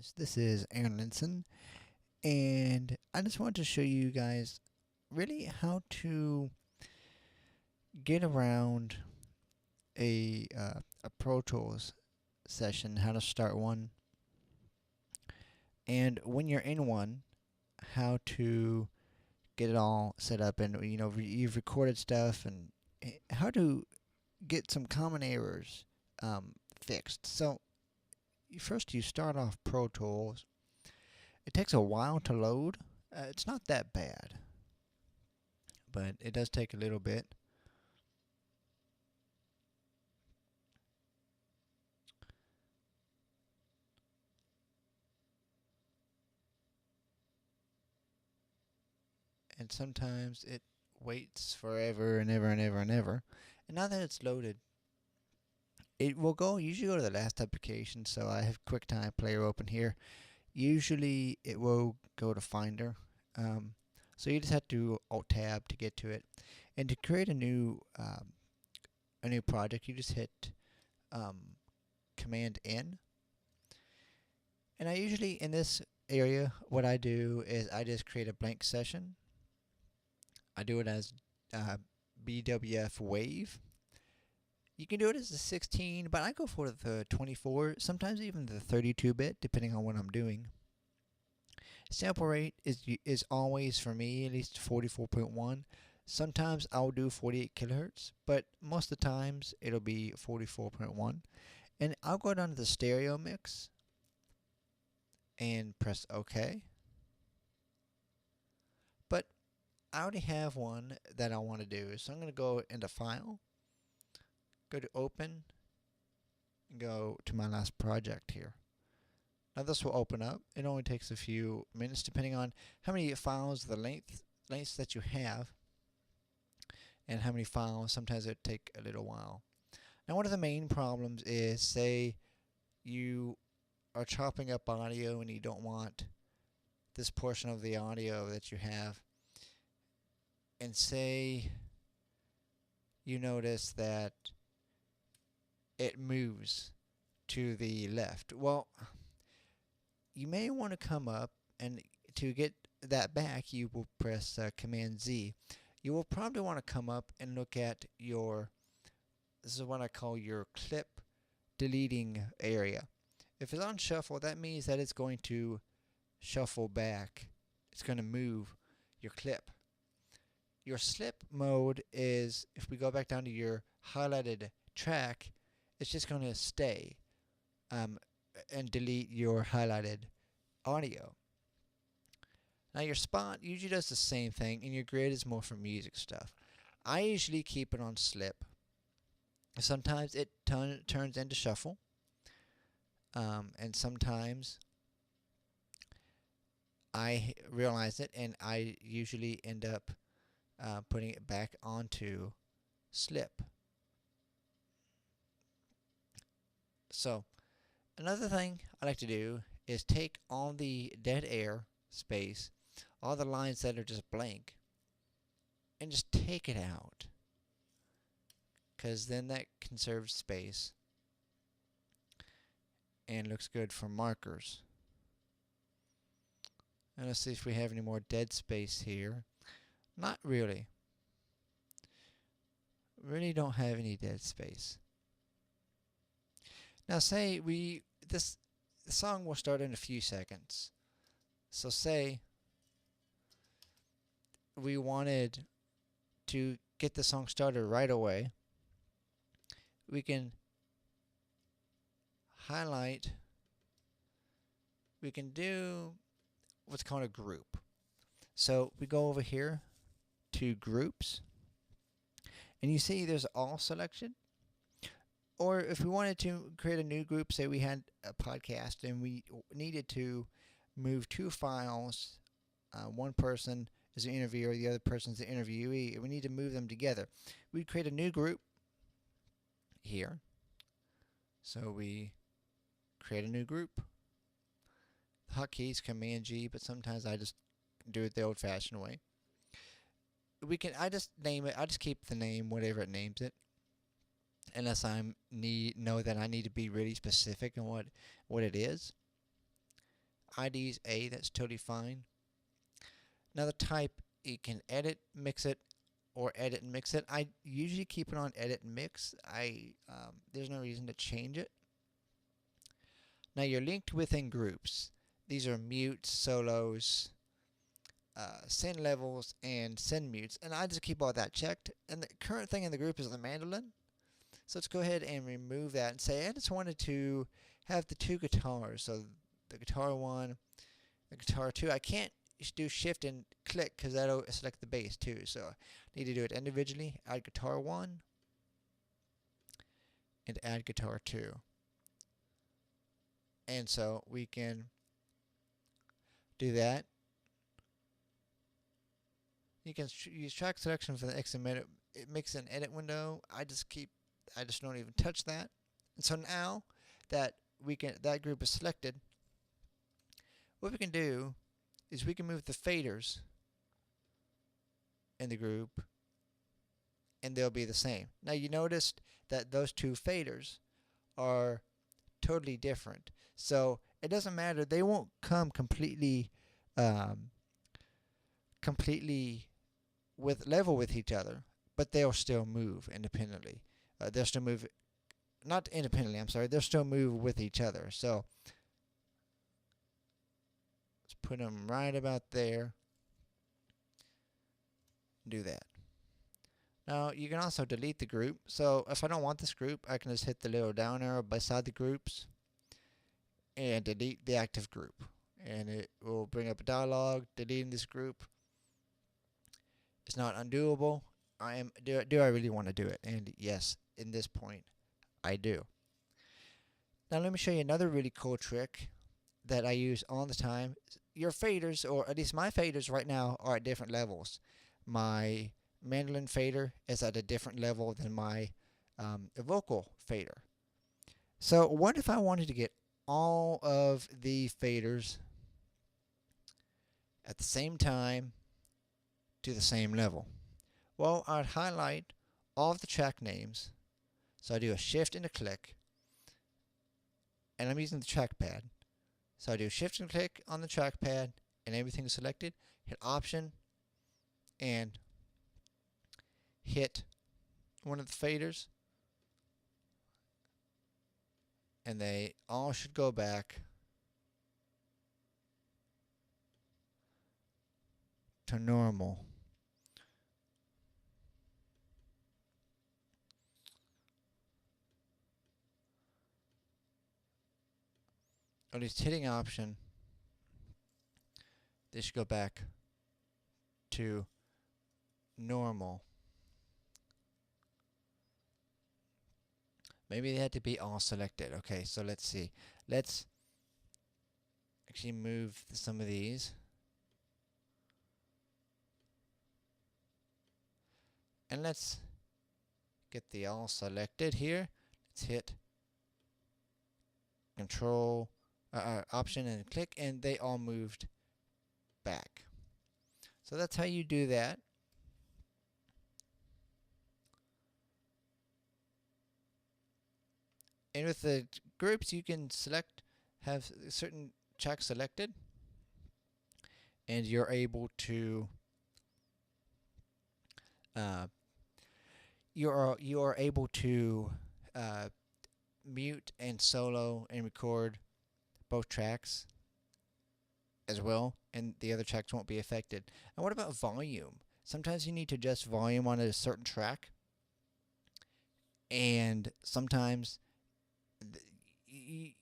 guys, this is Aaron Linson, and I just wanted to show you guys really how to get around a Pro Tools session, how to start one, and when you're in one, how to get it all set up, and you've recorded stuff, and how to get some common errors fixed. So first, you start off Pro Tools. It takes a while to load. It's not that bad, but it does take a little bit. And sometimes it waits forever and ever and ever and ever. And now that it's loaded, it will usually go to the last application. So I have Quicktime Player open here. Usually it will go to Finder. So you just have to Alt-Tab to get to it. And to create a new project, you just hit Command-N. And I usually, in this area, what I do is I just create a blank session. I do it as BWF Wave. You can do it as a 16, but I go for the 24, sometimes even the 32-bit, depending on what I'm doing. Sample rate is always, for me, at least 44.1. Sometimes I'll do 48 kilohertz, but most of the times it'll be 44.1. And I'll go down to the stereo mix and press OK. But I already have one that I want to do, so I'm going to go into File, go to Open, and go to my last project here. Now this will open up. It only takes a few minutes depending on how many files, the lengths that you have, and how many files. Sometimes it take a little while. Now one of the main problems is, say you are chopping up audio and you don't want this portion of the audio that you have, and say you notice that it moves to the left. Well, you may want to come up, and to get that back, you will press Command Z. You will probably want to come up and look at this is what I call your clip deleting area. If it's on shuffle, that means that it's going to shuffle back. It's going to move your clip. Your slip mode is, if we go back down to your highlighted track, it's just going to stay and delete your highlighted audio. Now your spot usually does the same thing, and your grid is more for music stuff. I usually keep it on slip. Sometimes it turns into shuffle, and sometimes I realize it, and I usually end up putting it back onto slip. So another thing I like to do is take all the dead air space, all the lines that are just blank, and just take it out, because then that conserves space and looks good for markers. And let's see if we have any more dead space here. Not really. Really don't have any dead space. Now say the song will start in a few seconds. So say we wanted to get the song started right away. We can highlight. We can do what's called a group. So we go over here to groups, and you see there's all selection. Or if we wanted to create a new group, say we had a podcast and we needed to move two files, one person is an interviewer, the other person's the interviewee, and we need to move them together. We'd create a new group here. So we create a new group. The hotkeys Command G, but sometimes I just do it the old-fashioned way. I just name it. I just keep the name whatever it names it, unless know that I need to be really specific on what it is. ID's A, that's totally fine. Another type, you can edit, mix it, or edit and mix it. I usually keep it on edit and mix. There's no reason to change it. Now you're linked within groups. These are mutes, solos, send levels, and send mutes. And I just keep all that checked. And the current thing in the group is the mandolin. So let's go ahead and remove that and say I just wanted to have the two guitars. So the guitar 1, the guitar 2. I can't do shift and click because that'll select the bass too. So I need to do it individually. Add guitar 1 and add guitar 2. And so we can do that. You can use track selection for the XML. It makes an edit window. I just don't even touch that. And so now that that group is selected, what we can do is we can move the faders in the group, and they'll be the same. Now you noticed that those two faders are totally different. So it doesn't matter. They won't come completely with level with each other, but they'll still move independently. They'll still move, not independently, I'm sorry. They'll still move with each other. So let's put them right about there. Do that. Now you can also delete the group. So if I don't want this group, I can just hit the little down arrow beside the groups and delete the active group. And it will bring up a dialog. Deleting this group is not undoable. Do I really want to do it? And yes, in this point, I do. Now let me show you another really cool trick that I use all the time. Your faders, or at least my faders right now, are at different levels. My mandolin fader is at a different level than my vocal fader. So what if I wanted to get all of the faders at the same time to the same level? Well, I'd highlight all of the track names. So I do a shift and a click, and I'm using the trackpad. So I do shift and click on the trackpad, and everything is selected. Hit Option, and hit one of the faders, and they all should go back to normal. At least hitting Option, they should go back to normal. Maybe they had to be all selected. Okay, so let's see. Let's actually move some of these. And let's get the all selected here. Let's hit Control, Option and click, and they all moved back. So that's how you do that. And with the groups, you can have certain tracks selected, and you're able to you are able to mute and solo and record both tracks as well, and the other tracks won't be affected. And what about volume? Sometimes you need to adjust volume on a certain track, and sometimes you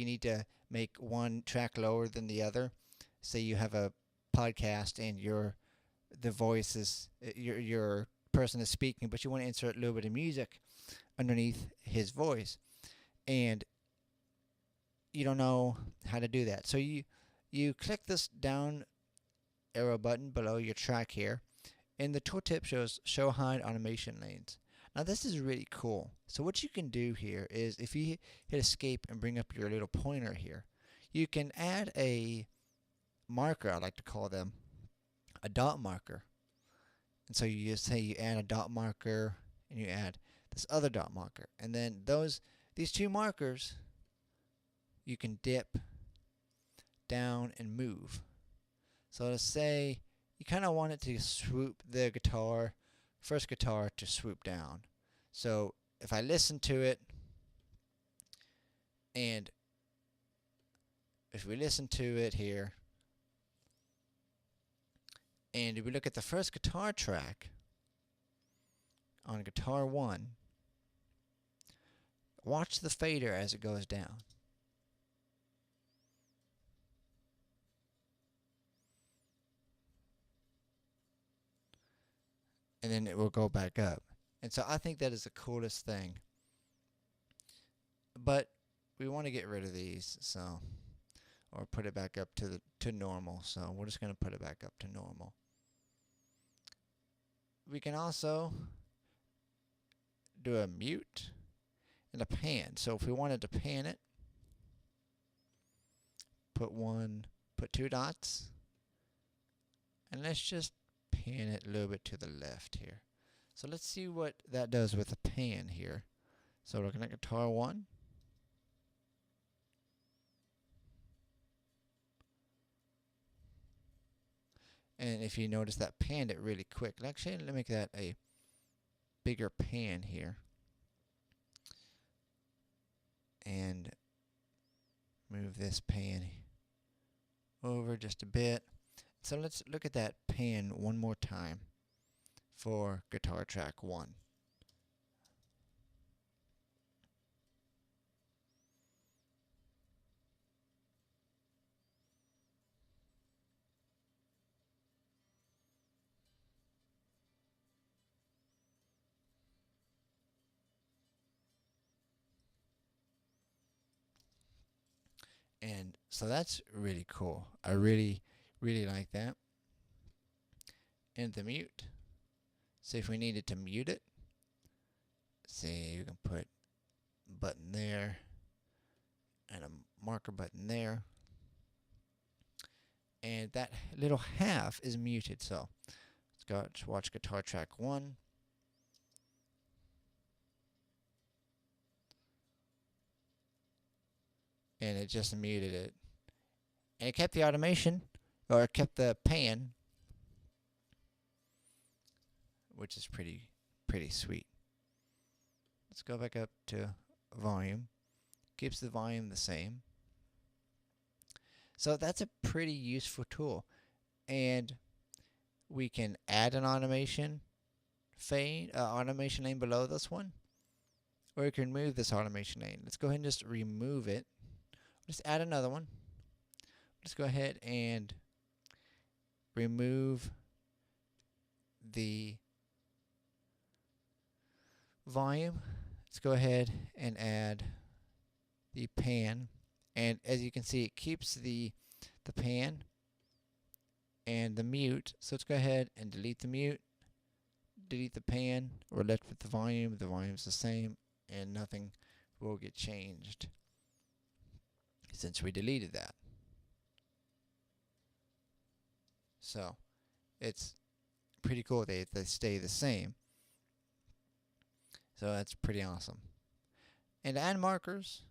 need to make one track lower than the other. Say you have a podcast and the voice is your person is speaking, but you want to insert a little bit of music underneath his voice, and you don't know how to do that. So you click this down arrow button below your track here, and the tooltip shows Show Hide Automation Lanes. Now this is really cool. So what you can do here is, if you hit escape and bring up your little pointer here, you can add a marker. I like to call them a dot marker. And so you just say you add a dot marker, and you add this other dot marker, and then these two markers you can dip down, and move. So let's say you kind of want it to swoop the guitar, first guitar to swoop down. So if I listen to it, and if we listen to it here, and if we look at the first guitar track on guitar 1, watch the fader as it goes down. And then it will go back up. And so I think that is the coolest thing. But we want to get rid of these, so, or put it back up to normal. So we're just going to put it back up to normal. We can also do a mute and a pan. So if we wanted to pan it, put 2 dots, and let's just pan it a little bit to the left here. So let's see what that does with the pan here. So we're looking at guitar 1. And if you notice, that panned it really quick. Actually, let me make that a bigger pan here. And move this pan over just a bit. So let's look at that pan one more time for guitar track 1. And so that's really cool. I really, really like that. And the mute. So if we needed to mute it, say you can put a button there and a marker button there. And that little half is muted. So let's go to watch guitar track 1. And it just muted it. And it kept the automation, or it kept the pan, which is pretty sweet. Let's go back up to volume. Keeps the volume the same. So that's a pretty useful tool. And we can add an automation automation lane below this one, or you can remove this automation lane. Let's go ahead and just remove it. Just add another one. Let's go ahead and remove the volume. Let's go ahead and add the pan. And as you can see, it keeps the pan and the mute. So let's go ahead and delete the mute, delete the pan. We're left with the volume. The volume's the same, and nothing will get changed since we deleted that. So it's pretty cool. They stay the same. So that's pretty awesome. And to add markers,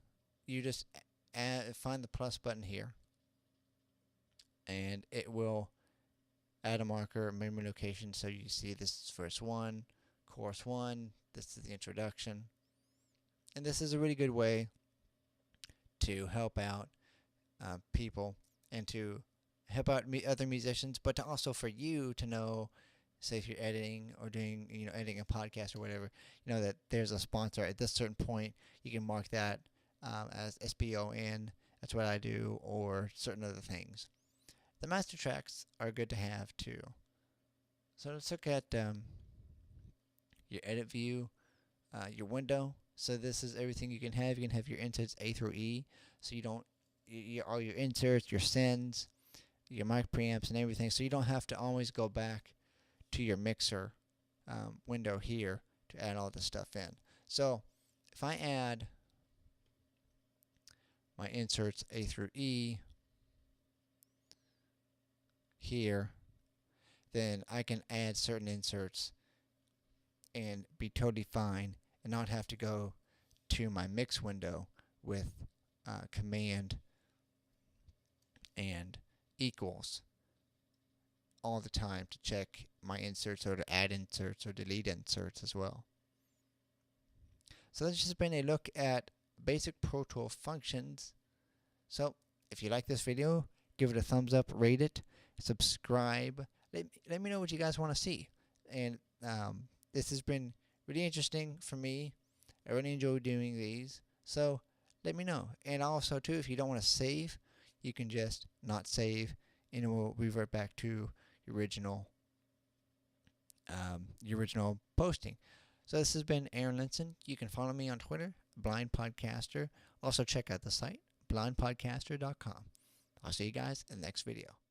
you just find the plus button here, and it will add a marker, memory location. So you see this is verse 1, chorus 1. This is the introduction. And this is a really good way to help out people, and to help out other musicians, but to also for you to know, say if you're editing or doing, editing a podcast or whatever, that there's a sponsor at this certain point. You can mark that as SPON. That's what I do, or certain other things. The master tracks are good to have too. So let's look at your edit view, your window. So this is everything you can have. You can have your inserts A through E, so you don't all your inserts, your sends, your mic preamps, and everything. So you don't have to always go back to your mixer window here to add all this stuff in. So if I add my inserts A through E here, then I can add certain inserts and be totally fine, and not have to go to my mix window with Command and equals all the time to check my inserts or to add inserts or delete inserts as well. So that's just been a look at basic Pro Tool functions. So if you like this video, give it a thumbs up, rate it, subscribe. Let me know what you guys want to see. And this has been really interesting for me. I really enjoy doing these. So let me know. And also too, if you don't want to save, you can just not save and it will revert back to your original posting. So this has been Aaron Linson. You can follow me on Twitter, Blind Podcaster. Also check out the site, blindpodcaster.com. I'll see you guys in the next video.